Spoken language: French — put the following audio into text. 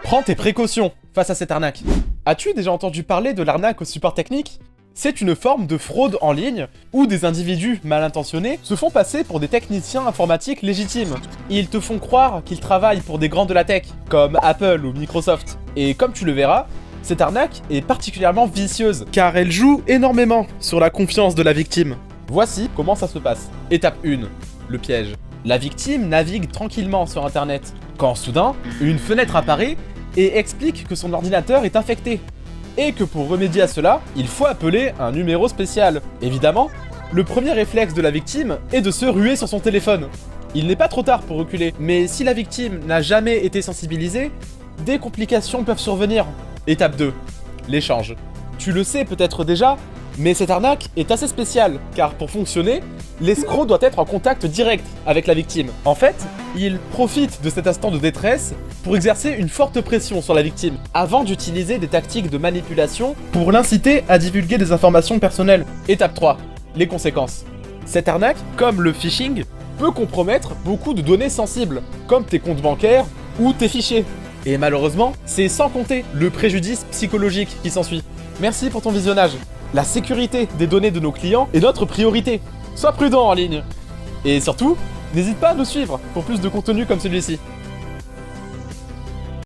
Prends tes précautions face à cette arnaque. As-tu déjà entendu parler de l'arnaque au support technique? C'est une forme de fraude en ligne où des individus mal intentionnés se font passer pour des techniciens informatiques légitimes. Ils te font croire qu'ils travaillent pour des grands de la tech, comme Apple ou Microsoft. Et comme tu le verras, cette arnaque est particulièrement vicieuse, car elle joue énormément sur la confiance de la victime. Voici comment ça se passe. Étape 1, le piège. La victime navigue tranquillement sur internet, quand soudain, une fenêtre apparaît et explique que son ordinateur est infecté. Et que pour remédier à cela, il faut appeler un numéro spécial. Évidemment, le premier réflexe de la victime est de se ruer sur son téléphone. Il n'est pas trop tard pour reculer, mais si la victime n'a jamais été sensibilisée, des complications peuvent survenir. Étape 2, l'échange. Tu le sais peut-être déjà, mais cette arnaque est assez spéciale, car pour fonctionner, l'escroc doit être en contact direct avec la victime. En fait, il profite de cet instant de détresse pour exercer une forte pression sur la victime, avant d'utiliser des tactiques de manipulation pour l'inciter à divulguer des informations personnelles. Étape 3, les conséquences. Cette arnaque, comme le phishing, peut compromettre beaucoup de données sensibles, comme tes comptes bancaires ou tes fichiers. Et malheureusement, c'est sans compter le préjudice psychologique qui s'ensuit. Merci pour ton visionnage. La sécurité des données de nos clients est notre priorité. Sois prudent en ligne. Et surtout, n'hésite pas à nous suivre pour plus de contenu comme celui-ci.